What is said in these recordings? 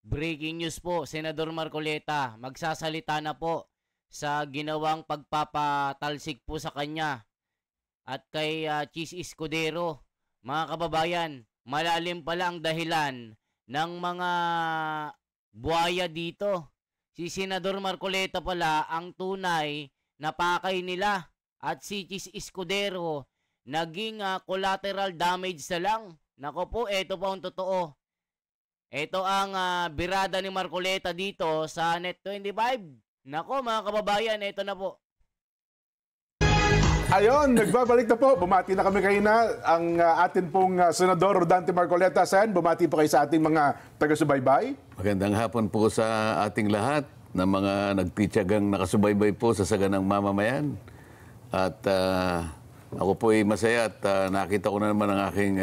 Breaking news po, Senador Marcoleta, magsasalita na po sa ginawang pagpapatalsik po sa kanya at kay Chis Escudero. Mga kababayan, malalim pala ang dahilan ng mga buhaya dito. Si Senador Marcoleta pala ang tunay na pakay nila at si Chis Escudero naging collateral damage na lang. Nako po, eto po ang totoo. Ito ang birada ni Marcoleta dito sa Net25. Nako mga kababayan, ito na po. Ayon, nagbabalik na po. Bumati na kami kayo na ang atin pong Senador Rodante Marcoleta. Sen, bumati po kayo sa ating mga taga-subaybay. Magandang hapon po sa ating lahat na mga nagtityagang nakasubaybay po sa saganang mamamayan. At ako po ay masaya at nakita ko na naman ang aking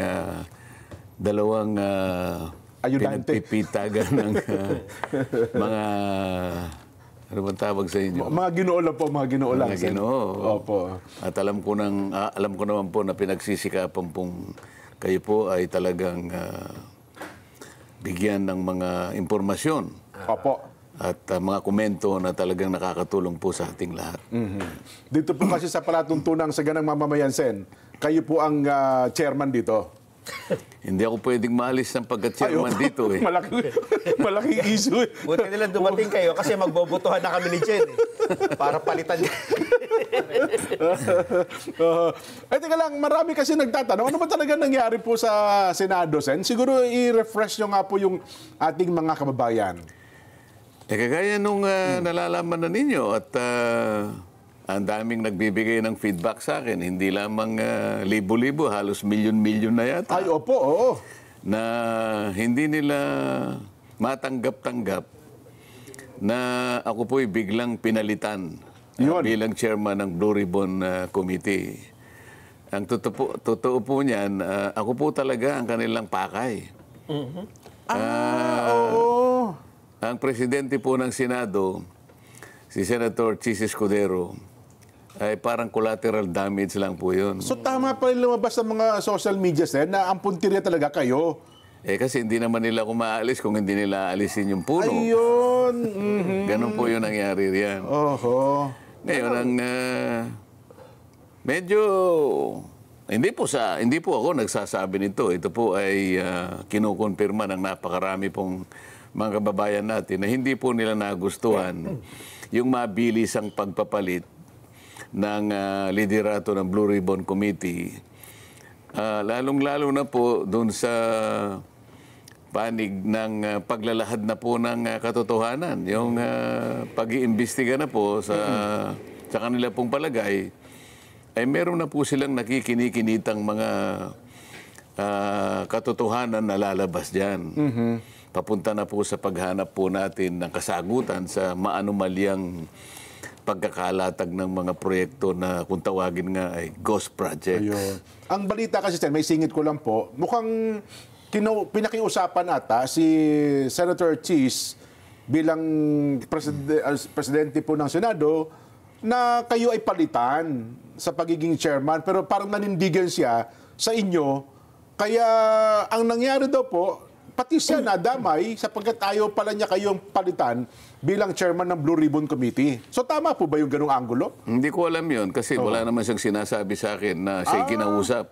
dalawang pinagpipitagan ng mga, ano bang tawag sa inyo? Mga ginoo lang po, mga ginoo lang. Mga ginoo. Opo. At alam ko naman po na pinagsisikapan pong kayo po ay talagang bigyan ng mga impormasyon. Opo. At mga komento na talagang nakakatulong po sa ating lahat. Dito po kasi sa palatuntunang saganang mamamayan, Sen, kayo po ang chairman dito. Hindi ako pwedeng maalis ng pagka-chairman dito eh. Malaking issue. Buti nila dumating kayo kasi magbobotohan na kami ni Jen eh. Para palitan niya. Teka lang, marami kasi nagtatanong, ano ba talaga nangyari po sa Senado, Sen? Siguro i-refresh nyo nga po yung ating mga kababayan. Kagaya nung nalalaman na ninyo at ang daming nagbibigay ng feedback sa akin. Hindi lamang libo-libo, halos milyon-milyon na yata. Ay, opo, oo. Na hindi nila matanggap-tanggap na ako po'y biglang pinalitan bilang chairman ng Blue Ribbon Committee. Ang totoo po niyan, ako po talaga ang kanilang pakay. Oo. Ang presidente po ng Senado, si Senator Chis Escudero, ay parang collateral damage lang po yun. So tama pa rin lumabas sa mga social media, Sen, na ang puntirya talaga kayo. Kasi hindi naman nila ako maalis kung hindi nila alisin yung puno. Ayun. Ganun po yung nangyari riyan. Oho. Ngayon, ang medyo hindi po ako nagsasabi nito. Ito po ay kinukonfirma ng napakarami pong mga kababayan natin na hindi po nila nagustuhan yung mabilisang pagpapalit ng liderato ng Blue Ribbon Committee. Lalong-lalo na po doon sa panig ng paglalahad na po ng katotohanan. Yung pag-iimbestiga na po sa kanila pong palagay, ay meron na po silang nakikinikinitang mga katotohanan na lalabas dyan. Papunta na po sa paghanap po natin ng kasagutan sa maanumalyang pagkakalatag ng mga proyekto na kung tawagin nga ay ghost projects. Ayun. Ang balita kasi, Sen, may singit ko lang po, mukhang pinakiusapan ata si Senator Chis bilang presidente po ng Senado na kayo ay palitan sa pagiging chairman, pero parang nanindigan siya sa inyo. Kaya ang nangyari daw po, pati siya nadamay sapagkat ayaw pala niya kayong palitan bilang chairman ng Blue Ribbon Committee. So tama po ba yung ganung anggulo? Hindi ko alam yun kasi wala naman siyang sinasabi sa akin na siya'y kinausap.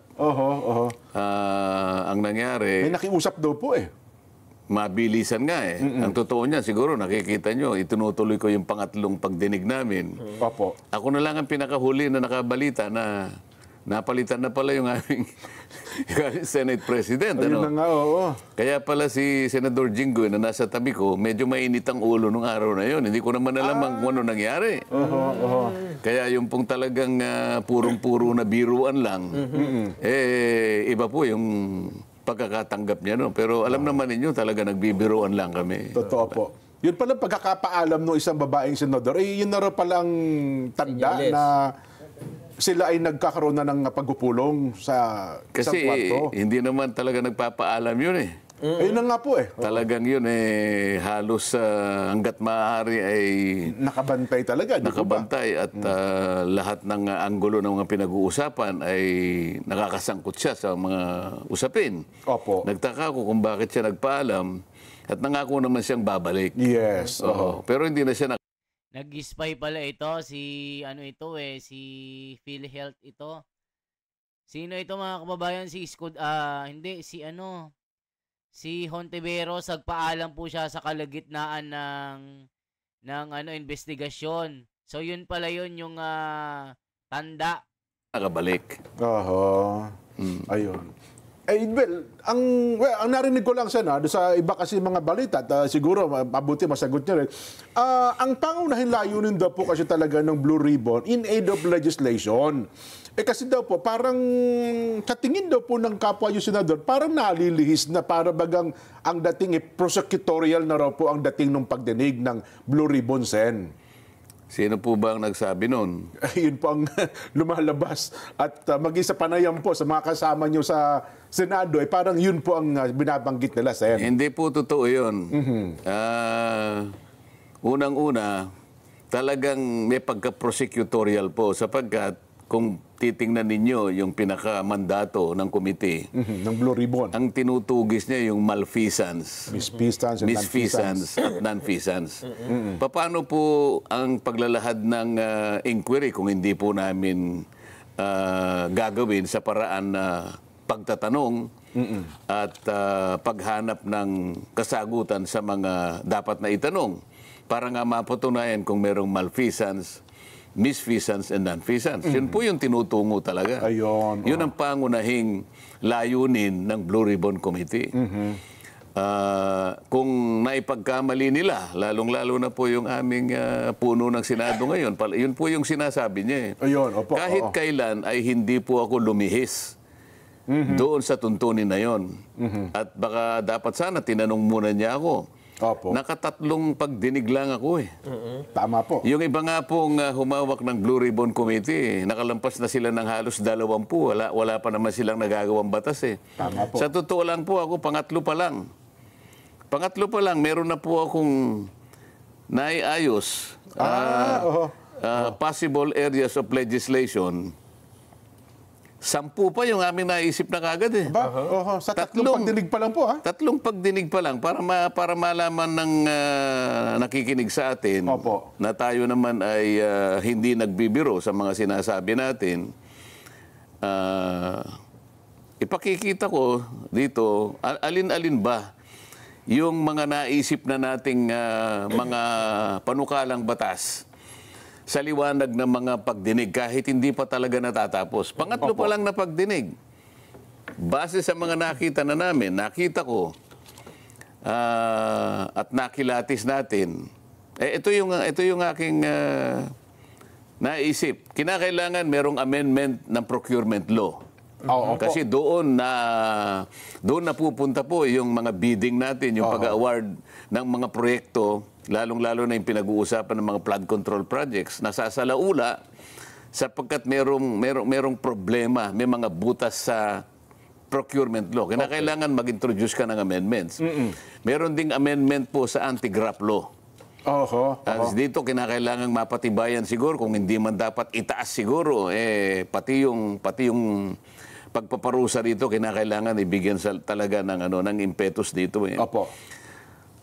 Ang nangyari, may nakiusap daw po eh. mabilisan nga eh. Ang totoo niya, siguro nakikita nyo, itinutuloy ko yung pangatlong pagdinig namin. Opo. Ako na lang ang pinakahuli na nakabalita na napalitan na pala yung aming Senate President. Ayun na nga, oo. Kaya pala si Senador Jinggoy na nasa tabi ko, medyo mainit ang ulo nung araw na yon. Hindi ko naman alam kung ano nangyari. Kaya yung pong talagang purong-puro na biruan lang, iba po yung pagkakatanggap niya. No? Pero alam naman ninyo, talaga nagbibiruan lang kami. Totoo po. Yun pala pagkakapaalam ng isang babaeng senador, yun na rin palang tanda na sila ay nagkakaroon na ng pagpupulong sa isang Kasi kwarto. hindi naman talaga nagpapaalam yun eh. Ayun na nga po eh. Talagang yun eh, halos hanggat maaari ay Nakabantay talaga, di po ba? nakabantay at lahat ng anggulo ng mga pinag-uusapan ay nakakasangkot siya sa mga usapin. Opo. Nagtaka ko kung bakit siya nagpaalam At nangako naman siyang babalik. Yes. Oo. Pero hindi na siya Nag-spy pala ito, si si PhilHealth ito. Sino ito mga kababayan? Hindi, si Hontiveros, nagpaalam po siya sa kalagitnaan ng investigasyon. So yun pala yun yung tanda. nakabalik. Oho. Ayun. Ang narinig ko lang sana sa iba kasi mga balita at siguro mabuti masagot niya rin. Ang pangunahing layunin daw po kasi talaga ng Blue Ribbon in aid of legislation. Kasi daw po parang sa tingin daw po ng kapwa yung senador parang nalilihis na para bagang ang dating prosecutorial na raw po ang dating ng pagdinig ng Blue Ribbon Sen. Sino po ba ang nagsabi nun? Yun po ang lumalabas. At maging sa panayam po sa mga kasama nyo sa Senado, parang yun po ang binabanggit nila, Sen. Hindi po totoo yun. Unang-una, talagang may pagka-prosecutorial po sapagkat kung titingnan ninyo yung pinaka-mandato ng komite, Ng Blue Ribbon. ang tinutugis niya yung malfeasance. Misfeasance and Misfeasance at non-feasance. Paano po ang paglalahad ng inquiry kung hindi po namin gagawin sa paraan na pagtatanong at paghanap ng kasagutan sa mga dapat na itanong para nga mapatunayan kung merong malfeasance, misfeasance and non-feasance. Yun po yung tinutungo talaga. Ayun. Yun ang pangunahing layunin ng Blue Ribbon Committee. Kung naipagkamali nila, lalong-lalo na po yung aming puno ng Senado ngayon, yun po yung sinasabi niya. Ayun, opo, Kahit oo. kailan ay hindi po ako lumihis doon sa tuntunin na yon. At baka dapat sana tinanong muna niya ako. Opo. Nakatatlong pagdinig lang ako eh. Tama po. Yung iba nga pong humawak ng Blue Ribbon Committee, nakalampas na sila ng halos 20. Wala pa naman silang nagagawang batas eh. Tama po. Sa totoo lang po ako, pangatlo pa lang. Meron na po akong naiayos. Possible areas of legislation. 10 pa yung aming naisip na kagad eh. Sa tatlong pagdinig pa lang po, ha? Tatlong pagdinig pa lang para malaman ng nakikinig sa atin Opo. na tayo naman ay hindi nagbibiro sa mga sinasabi natin. Ipakikita ko dito, alin-alin ba yung mga naisip na nating mga panukalang batas sa liwanag ng mga pagdinig kahit hindi pa talaga natatapos. Pangatlo pa lang na pagdinig. Base sa mga nakita na namin, nakita ko at nakilatis natin. Ito yung aking naisip. Kinakailangan merong amendment ng procurement law. Kasi doon na pupunta po yung mga bidding natin, yung pag-award ng mga proyekto, lalong-lalo na yung pinag-uusapan ng mga flood control projects, nasasalaula sapagkat merong problema, may mga butas sa procurement law. Kailangan mag-introduce ka ng amendments. Meron ding amendment po sa anti-graft law. Dito kinakailangan mapatibayan siguro kung hindi man dapat itaas siguro pati yung pagpaparusa dito kinakailangan ibigyan talaga ng impetus dito Opo.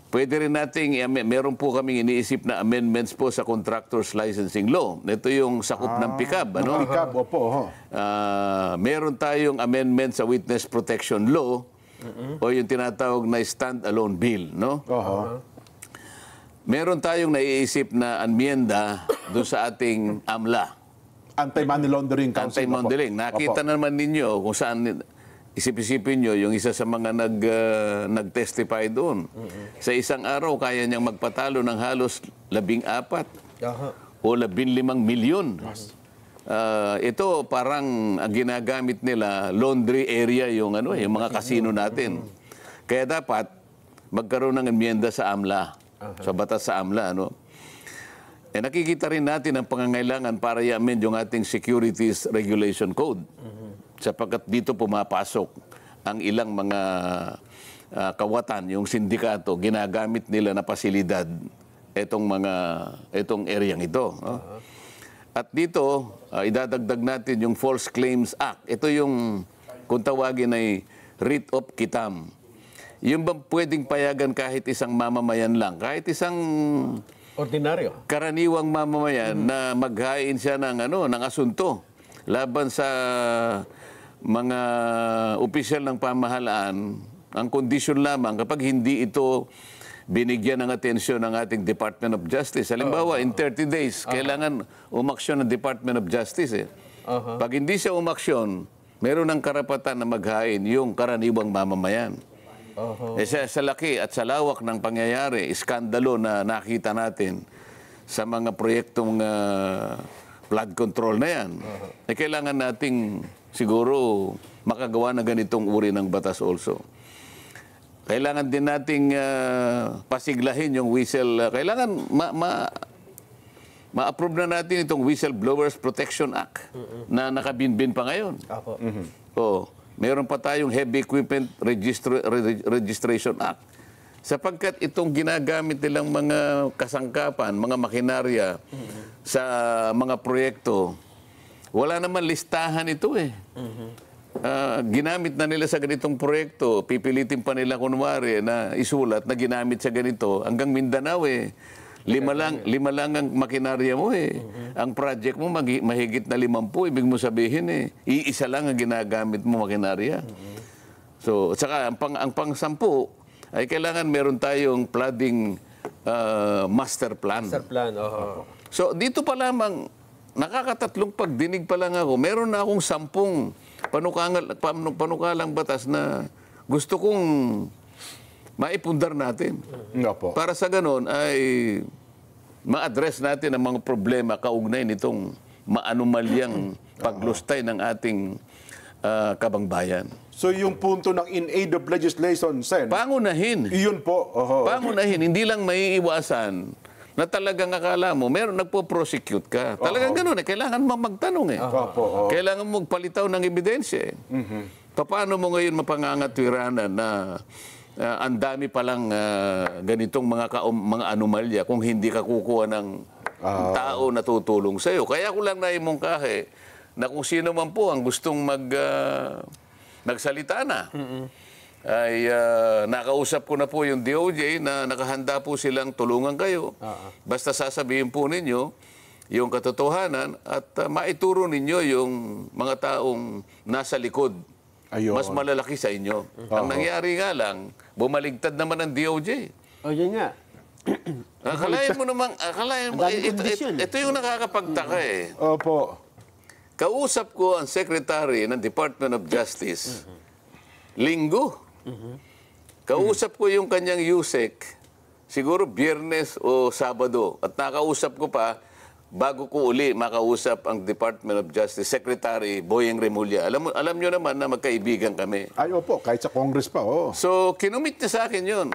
Pwede rin nating meron po kaming iniisip na amendments po sa contractors licensing law. Ito yung sakop ng PICAB, ano? PICAB, opo. Meron tayong amendment sa witness protection law o yung tinatawag na stand-alone bill, no? Meron tayong naiisip na amyenda doon sa ating AMLA. Anti-Money Laundering Council. Anti-Laundering. Nakita naman ninyo kung saan, isip-isipin nyo, yung isa sa mga nag-testify doon. Sa isang araw, kaya niyang magpatalo ng halos 14 o 15 milyon. Ito parang ginagamit nila, laundry area yung mga kasino natin. Kaya dapat magkaroon ng amyenda sa AMLA, sa batas sa AMLA, ano? Nakikita rin natin ang pangangailangan para i-amend yung ating Securities Regulation Code. Sapagkat dito pumapasok ang ilang mga kawatan, yung sindikato, ginagamit nila na pasilidad itong areang ito. No? At dito, idadagdag natin yung False Claims Act. Ito yung, kung tawagin ay writ of quitam. yung bang pwedeng payagan kahit isang mamamayan lang, kahit isang Ordinaryo. karaniwang mamamayan na maghain siya ng asunto laban sa mga opisyal ng pamahalaan, ang kondisyon lamang kapag hindi ito binigyan ng atensyon ng ating Department of Justice. Halimbawa, in 30 days, kailangan umaksyon ng Department of Justice. Pag hindi siya umaksyon, meron ng karapatan na maghain yung karaniwang mamamayan. Sa laki at sa lawak ng pangyayari, iskandalo na nakita natin sa mga proyektong flood control na yan, kailangan nating siguro makagawa na ganitong uri ng batas also. Kailangan din nating pasiglahin yung whistle. Kailangan ma-approve na natin itong Whistleblowers Protection Act na nakabinbin pa ngayon. Meron pa tayong Heavy Equipment Registration Act. Sapagkat itong ginagamit nilang mga kasangkapan, mga makinarya sa mga proyekto, wala naman listahan ito eh. Ginamit na nila sa ganitong proyekto, pipilitin pa nila kunwari na isulat na ginamit sa ganito. Hanggang Mindanao eh. Lima lang ang makinarya mo eh. Ang project mo mahigit na 50, ibig mo sabihin eh. Iisa lang ang ginagamit mo makinarya. So, at saka ang pang-10 ay kailangan meron tayong flooding master plan. Master plan, So, dito pa lamang, nakakatatlong pagdinig pa lang ako, meron na akong 10 panukalang batas na gusto kong maipundar natin. Para sa ganon ay ma-address natin ang mga problema kaugnay nitong maanumalyang paglustay ng ating kabangbayan. So yung punto ng in aid of legislation, Sen, Pangunahin. iyon po. Pangunahin. Hindi lang maiiwasan na talagang akala mo, meron nagpo-prosecute ka. Talagang gano'n eh. Kailangan mo magtanong eh. Kailangan mo magpalitaw ng ebidensya eh. Paano mo ngayon mapangangatwiranan na ang dami palang ganitong mga anomalya kung hindi ka kukuha ng tao na tutulong sa'yo. Kaya ko lang naimungkahe na kung sino man po ang gustong nagsalita na, ay nakausap ko na po yung DOJ na nakahanda po silang tulungan kayo. Basta sasabihin po ninyo yung katotohanan at maituro ninyo yung mga taong nasa likod. Mas malalaki sa inyo. Ang nangyari nga lang, bumaligtad naman ang DOJ. Yun nga. Akalain mo naman, ito yung nakakapagtaka eh. Kausap ko ang Secretary ng Department of Justice, Linggo. Kausap ko yung kanyang USEC, siguro Biyernes o Sabado. At nakausap ko pa, bago ko uli makausap ang Department of Justice Secretary Boyeng Remulla. Alam nyo naman na magkaibigan kami. Kahit sa Congress pa, So, kinumit niya sa akin yun.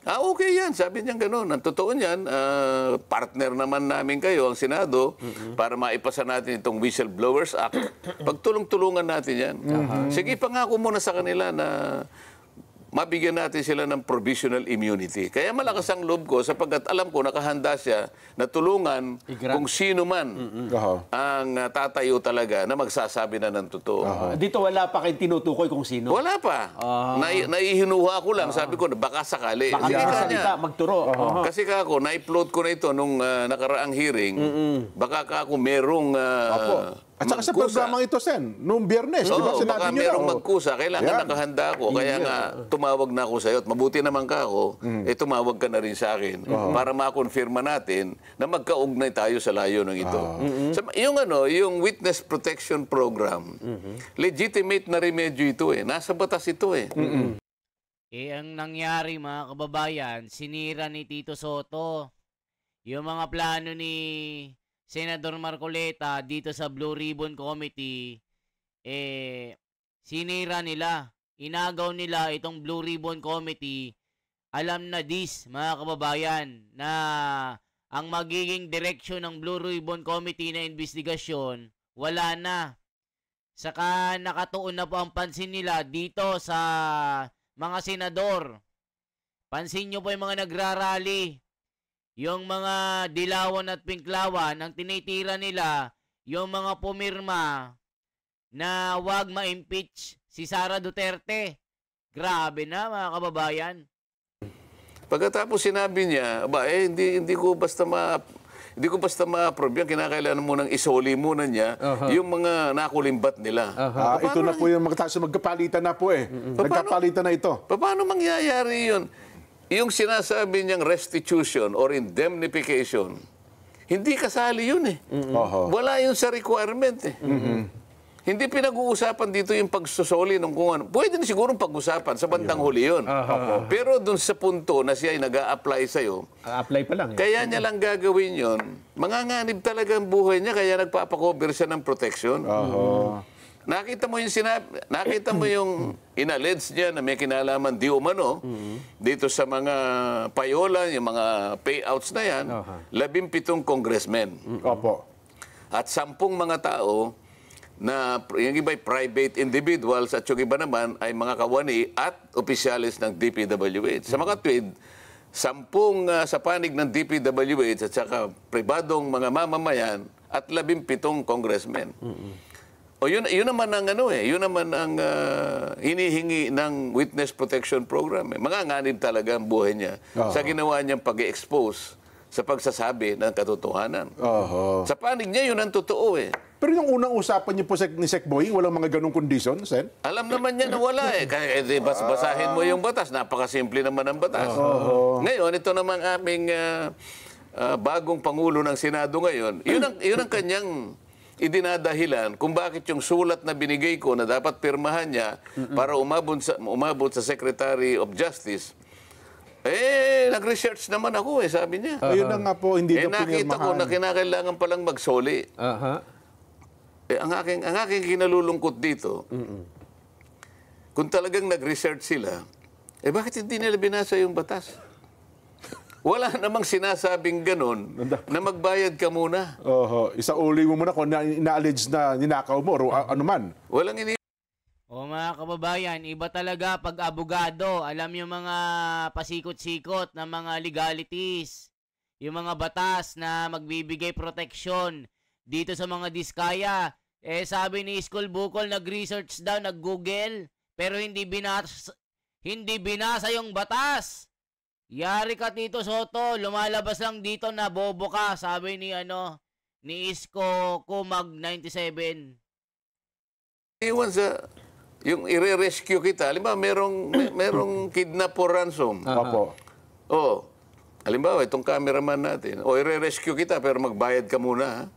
Okay yan. Sabi niya gano'n. Ang totoo niyan, partner naman namin kayo, ang Senado, para maipasa natin itong Whistleblowers Act. Pagtulong-tulungan natin yan. Sige, pangako muna sa kanila na mabigyan natin sila ng provisional immunity. Kaya malakas ang loob ko sapagkat alam ko nakahanda siya na tulungan kung sino man ang tatayo talaga na magsasabi na ng totoo. Dito wala pa kayong tinutukoy kung sino? Wala pa. Naihinuha ko lang. Sabi ko, baka sakali. Baka salita, magturo. Kasi kako, na-upload ko na ito nung nakaraang hearing. Baka kako merong At saka sa programang ito, Sen, noong Biyernes, di ba baka sinabi nyo merong magkusa. Kailangan nakahanda ako. Kaya nga, tumawag na ako sa iyo. At mabuti naman ka ako, tumawag ka na rin sa akin para makonfirma natin na magkaugnay tayo sa layo ng ito. Yung Witness Protection Program, legitimate na remedyo ito eh. Nasa batas ito eh. Ang nangyari mga kababayan, sinira ni Tito Soto yung mga plano ni Senador Marcoleta dito sa Blue Ribbon Committee, sinira nila. Inagaw nila itong Blue Ribbon Committee. Alam na mga kababayan, na ang magiging direksyon ng Blue Ribbon Committee na investigasyon, wala na. Saka nakatuon na po ang pansin nila dito sa mga senador. Pansin nyo po yung mga nagrarally. Yung mga dilawan at pinklawan, ang tinitira nila, yung mga pumirma na wag ma-impeach si Sara Duterte. Grabe na, mga kababayan. Pagkatapos sinabi niya, hindi ko basta ma-approve yan. Kinakailangan mo nang isoli muna niya yung mga nakulimbat nila. Ito na po yung magkapalitan na po eh. Nagkapalitan na ito. Paano mangyayari yun? Yung sinasabi niyang restitution or indemnification, hindi kasali yun eh. Wala yun sa requirement eh. Hindi pinag-uusapan dito yung pagsusoli ng kung ano. Pwede na sigurong pag-usapan sa bandang huli yun. Pero dun sa punto na siya ay nag-a-apply sa'yo, Apply pa lang. kaya niya lang gagawin yun, manganganib talaga ang buhay niya, kaya nagpapakover siya ng protection. Nakita mo yung inallege niya na may kinalaman di umano dito sa mga payola, yung mga payouts na yan, 17 congressmen. Opo. At 10 mga tao na yung iba ay private individuals at yung iba naman ay mga kawani at opisyalis ng DPWH. Sa mga tweed, 10 sa panig ng DPWH at saka pribadong mga mamamayan at 17 congressmen. O yun naman ang yun naman ang hinihingi ng Witness Protection Program. Manganganib talaga ang buhay niya sa ginawa niyang pag-expose sa pagsasabi ng katotohanan. Sa panig niya, yun ang totoo eh. Pero yung unang usapan niyo po ni Sec Boying, walang mga ganong condition, Sen? Alam naman niya na wala eh. Kaya basahin mo yung batas. Napakasimple naman ang batas. Ngayon, ito naman aming bagong Pangulo ng Senado ngayon. Yun ang kanyang idinadahilan kung bakit yung sulat na binigay ko na dapat pirmahan niya para umabot sa Secretary of Justice, nag-research naman ako sabi niya. Ayun na nga po, hindi na nakita ko na kinakailangan palang magsoli. Ang aking kinalulungkot dito, kung talagang nag-research sila, bakit hindi nila binasa yung batas? Wala namang sinasabing ganun na magbayad ka muna. Isauli mo muna kung ina-allege na ninakaw mo o ano man. Walang O mga kababayan, iba talaga pag abogado. Alam yung mga pasikot-sikot na mga legalities. Yung mga batas na magbibigay proteksyon dito sa mga diskaya. Sabi ni Iskol Bukol, nag-research daw, nag-google, pero hindi binasa yung batas. Yari ka, Tito Soto, lumalabas lang dito na bobo ka, sabi ni Isko Kumag 97. Iwan sa yung ire-rescue kita. Halimbawa, merong kidnap or ransom. Halimbawa, itong cameraman natin. Ire-rescue kita pero magbayad ka muna.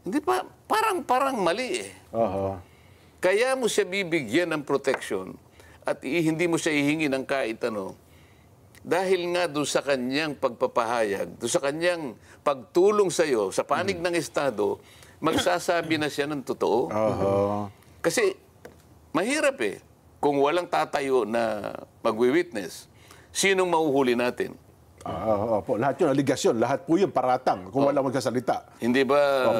Hindi pa, parang mali eh. Kaya mo siya bibigyan ng protection at hindi mo siya hihingi ng kahit ano. Dahil nga doon sa kanyang pagpapahayag, doon sa kanyang pagtulong sa iyo, sa panig ng Estado, magsasabi na siya ng totoo. Kasi mahirap eh. Kung walang tatayo na magwi-witness, sinong mahuhuli natin? Lahat yun, aligasyon. Lahat po yun, paratang. Kung walang magsasalita. Hindi ba,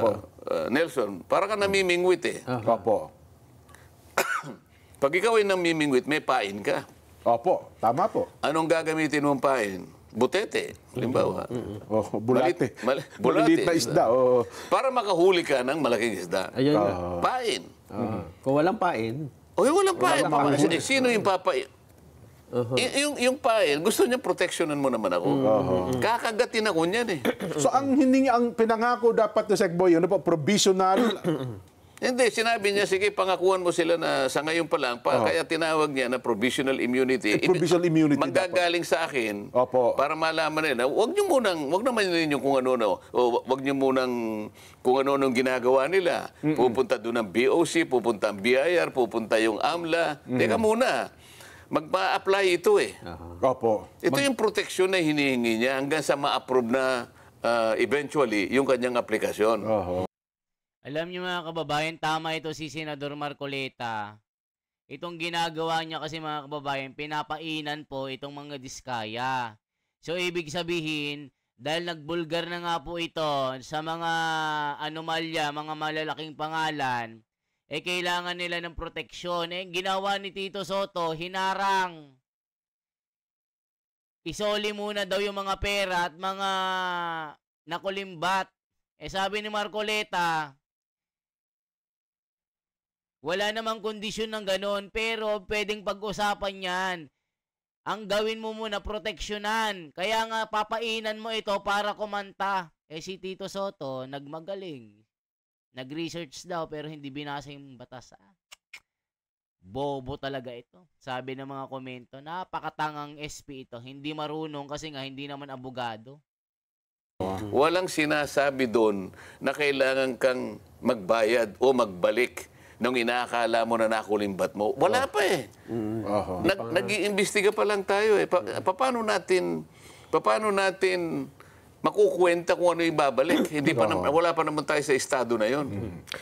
Nelson, para ka namimingwit eh. Pag ikaw ay namimingwit, may pain ka. Tama po. Anong gagamitin mong pain? Butete, halimbawa. Bulate. Bulate. Maliliit na isda. Para makahuli ka ng malaking isda. Ayun Pain. Kung walang pain. Walang pain. Sino yung papain? Yung pain, gusto niya proteksyonan mo naman ako. Kakagatin ako niyan eh. So ang pinangako dapat na Sec Boy, provisional. Hindi, sinabi niya, sige, pangakuan mo sila na sa ngayon pa lang, kaya tinawag niya na provisional immunity. Provisional immunity Manggagaling sa akin para malaman nila, wag naman ninyo kung ano, wag niyo munang kung ano nung ginagawa nila. Pupunta doon ang BOC, pupunta ang BIR, pupunta yung AMLA. Teka muna, magpa-apply ito eh. Ito yung proteksyon na hinihingi niya hanggang sa ma-approve na eventually yung kanyang aplikasyon. Alam niyo mga kababayan, tama ito si Senador Marcoleta. Itong ginagawa niya kasi mga kababayan, pinapainan po itong mga diskaya. So ibig sabihin, dahil nagbulgar na nga po ito sa mga anomalya, mga malalaking pangalan, kailangan nila ng proteksyon. Ginawa ni Tito Soto, hinarang. Isoli muna daw yung mga pera at mga nakulimbat. Sabi ni Marcoleta, Wala namang kondisyon ng ganon, pero pwedeng pag-usapan yan. Ang gawin mo muna, proteksyonan. Kaya nga, papainan mo ito para kumanta. Eh si Tito Soto, nagmagaling. Nag-research daw, pero hindi binasa yung batas. Bobo talaga ito. Sabi ng mga komento, napakatangang SP ito. Hindi marunong kasi nga hindi naman abogado. Walang sinasabi doon na kailangan kang magbayad o magbalik nung inaakala mo na nakulimbat mo. Wala pa eh. Nag-iimbestiga pa lang tayo eh. Paano natin makukwenta kung ano yung babalik? Hindi pa wala pa naman tayo sa estado na yon.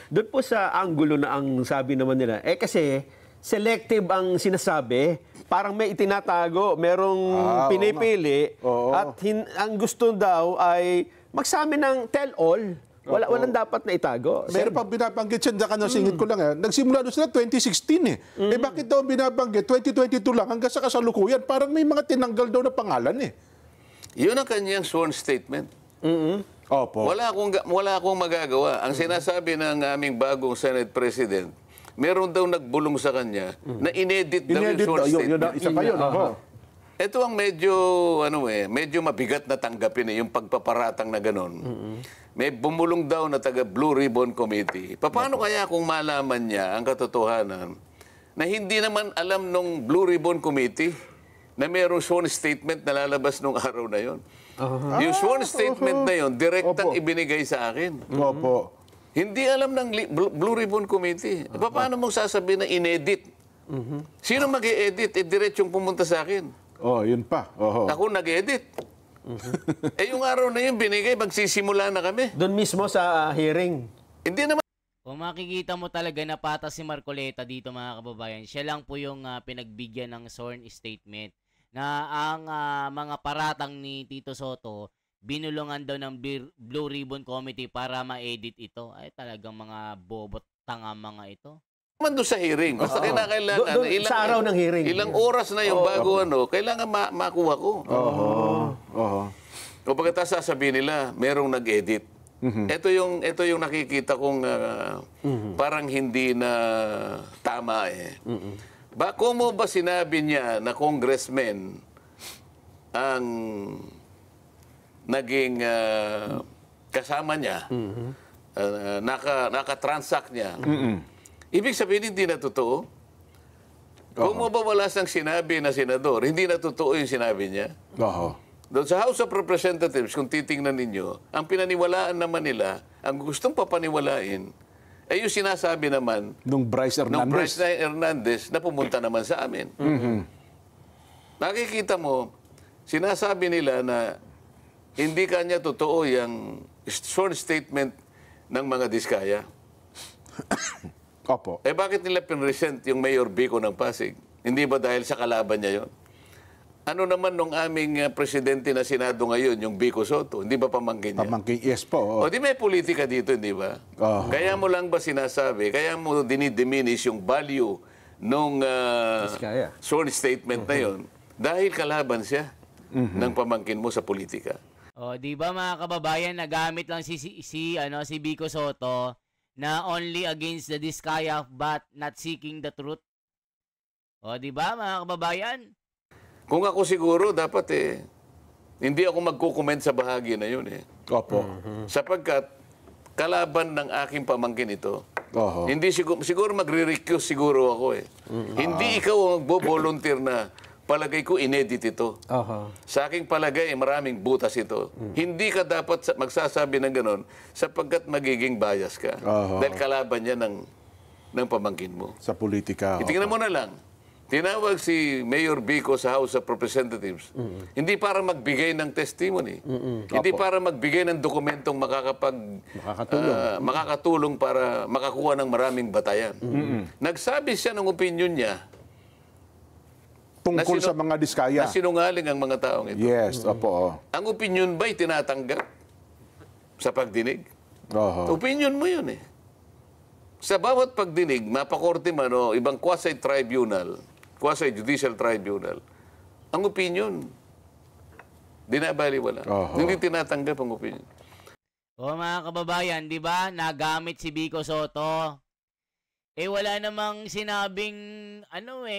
Doon po sa angulo na ang sabi naman nila, kasi selective ang sinasabi, parang may itinatago, merong pinipili, at ang gusto daw ay magsabi ng tell-all. Walang dapat na itago. Meron pa binabanggit siya, dyan ka nasingit ko lang. Nagsimula doon sila 2016 eh. Eh bakit daw binabanggit? 2022 lang hanggang sa kasalukuyan. Parang may mga tinanggal daw na pangalan eh. Yun ang kanyang sworn statement. Opo. Wala akong magagawa. Ang sinasabi ng aming bagong Senate President, meron daw nagbulong sa kanya na inedit daw yung sworn statement. Isa pa yun. Ito ang medyo mabigat na tanggapin yung pagpaparatang na gano'n. May bumulong daw na taga Blue Ribbon Committee. Paano kaya kung malaman niya ang katotohanan na hindi naman alam nung Blue Ribbon Committee na mayroong sworn statement na lalabas nung araw na yon? Yung sworn statement na yon, direktang ibinigay sa akin. Opo. Hindi alam ng Blue Ribbon Committee. Paano mong sasabihin na inedit? Sino mag-e-edit? Diretsong pumunta sa akin. Yun pa. Ako nag-edit. Yung araw na yun, binigay, magsisimula na kami. Doon mismo sa hearing. Hindi naman. Kung makikita mo talaga na patas si Marcoleta dito mga kababayan, siya lang po yung pinagbigyan ng sworn statement na ang mga paratang ni Tito Soto, binulungan daw ng Blue Ribbon Committee para ma-edit ito. Ay talagang mga bobot tanga mga ito. Naman doon sa hearing. Basta kailangan, sa araw ng hearing. Ilang oras na yung bago kailangan makuha ko. O pagkatapos sasabihin nila, merong nag-edit. Ito yung nakikita kong parang hindi na tama eh. Kung mo ba sinabi niya na congressman ang naging kasama niya, naka-transact niya, ibig sabihin hindi na totoo? Kung mo ba wala siyang sinabi na senador, hindi na totoo yung sinabi niya? Doon sa House of Representatives, kung titingnan ninyo, ang pinaniwalaan naman nila, ang gustong papaniwalain, ay yung sinasabi naman Nung Bryce Hernandez na pumunta naman sa amin. Nakikita mo, sinasabi nila na hindi kanya totoo yung sworn statement ng mga Diskaya. Opo. Bakit nila pinresent yung Mayor Vico ng Pasig? Hindi ba dahil sa kalaban niya yon? Ano naman nung aming presidente na Senado ngayon, yung Vico Soto? Hindi ba pamangkin niya? Pamangkin, yes po. O di may politika dito, hindi ba? Kaya mo lang ba sinasabi, kaya mo dinidiminish yung value nung sworn statement na yon dahil kalaban siya ng pamangkin mo sa politika. Di ba mga kababayan, nagamit lang si Vico Soto na only against the Diskaya but not seeking the truth. Di ba mga kababayan? Kung ako siguro, dapat hindi ako magkukomment sa bahagi na yun Opo. Sapagkat kalaban ng aking pamangkin ito, hindi siguro magre-recuse siguro ako Hindi ikaw ang magbo-volunteer na palagay ko inedit ito. Sa aking palagay, maraming butas ito. Hindi ka dapat magsasabi ng ganon sapagkat magiging bias ka. Dahil kalaban niya ng pamangkin mo. Sa politika. Itingnan mo na lang. Tinawag si Mayor Vico sa House of Representatives. Hindi para magbigay ng testimony. Hindi para magbigay ng dokumentong makakatulong para makakuha ng maraming batayan. Nagsabi siya ng opinion niya tungkol sa mga Diskaya. Na sinungaling ang mga taong ito. Yes, opo. Ang opinion ba'y tinatanggap sa pagdinig? Opinion mo yun Sa bawat pagdinig, mapakorte man o ibang quasi-judicial tribunal, ang opinion, dinabaliwala. Hindi tinatanggap ang opinion. Mga kababayan, di ba, nagamit si Vico Soto. wala namang sinabing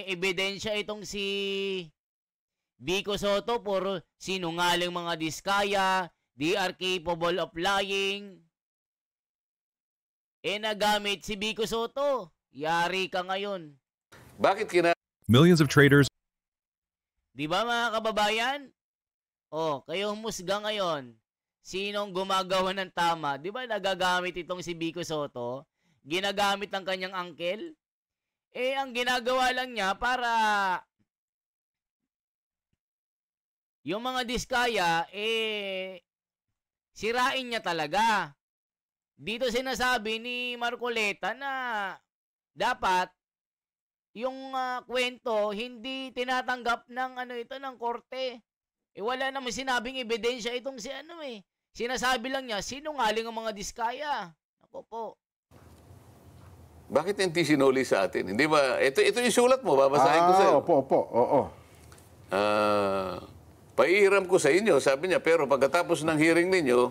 ebidensya itong si Vico Soto. Puro sinungaling mga diskaya, they are capable of lying. Nagamit si Vico Soto. Yari ka ngayon. Bakit Millions of traders. Di ba mga kababayan? Kayo humusga ngayon. Sinong gumagawa ng tama? Di ba nagagamit itong si Vico Soto? Ginagamit ng kanyang uncle? Ang ginagawa lang niya para yung mga diskaya, sirain niya talaga. Dito sinasabi ni Marcoleta na dapat yung kwento hindi tinatanggap ng ng korte. Wala namang sinabing ebidensya itong si Sinasabi lang niya, sinungaling ang mga diskaya. Ako po. Bakit hindi sinuli sa atin? Hindi ba? Ito yung sulat mo, babasahin ko sa'yo. Opo. Oo. Paihiram ko sa inyo, sabi niya, pero pagkatapos ng hearing ninyo,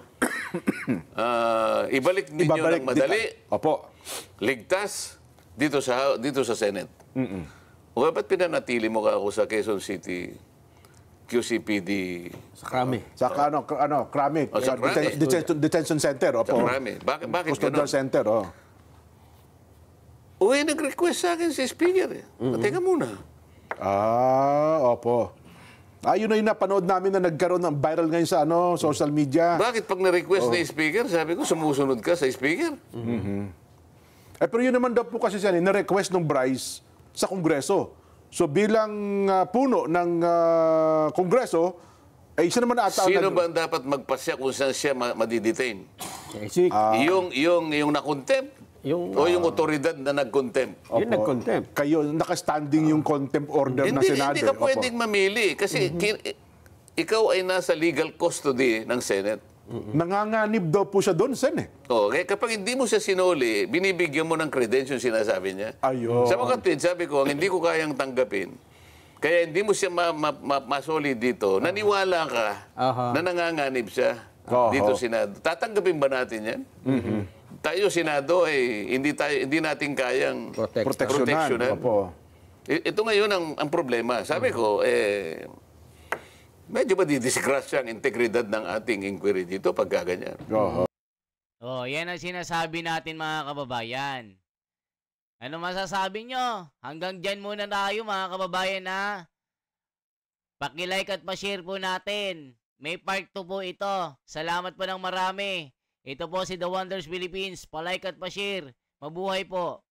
ibalik ninyo ng madali, Opo. ligtas, dito sa Senate. O ba't pinanatili mo ka ako sa Quezon City QCPD? Sa Krami. Sa Krami. Sa Krami. Detention Center. Opo. Sa Krami. Bakit Custodial ganun? Center. Nag-request sa akin si Speaker. Teka muna. Opo. Yun na yung napanood namin na nagkaroon ng viral ngayon sa social media. Bakit pag na-request na yung Speaker, sabi ko, sumusunod ka sa Speaker? Pero yun naman daw po kasi siya, na-request ng Bryce sa Kongreso. So bilang puno ng Kongreso, siya naman ata... Sino ba ang dapat magpasya kung saan siya madidetain? Yung na-contempt? O yung otoridad na nag-contempt? Yung nag-contempt. Kayo, nakastanding yung contempt order ng Senado. Hindi ka pwedeng mamili kasi ikaw ay nasa legal custody ng Senate. Nanganganib daw po siya doon, Sen. Kaya kapag hindi mo siya sinuli, binibigyan mo ng credential sinasabi niya. Ayun. Sa mga tweet, sabi ko, hindi ko kayang tanggapin. Kaya hindi mo siya masoli dito. Naniwala ka na nanganganib siya dito Senado. Tatanggapin ba natin yan? Tayo Senado hindi natin kayang proteksyonan. Opo. Ito ngayon ang problema. Sabi ko, medyo madidisgrasya ang integridad ng ating inquiry dito pag gaganyan. Yan ang sinasabi natin mga kababayan. Ano masasabi nyo? Hanggang dyan muna tayo mga kababayan na paki-like at pa-share po natin. May part 2 po ito. Salamat po ng marami. Ito po si The Wonders Philippines. Pa-like at pa-share. Mabuhay po.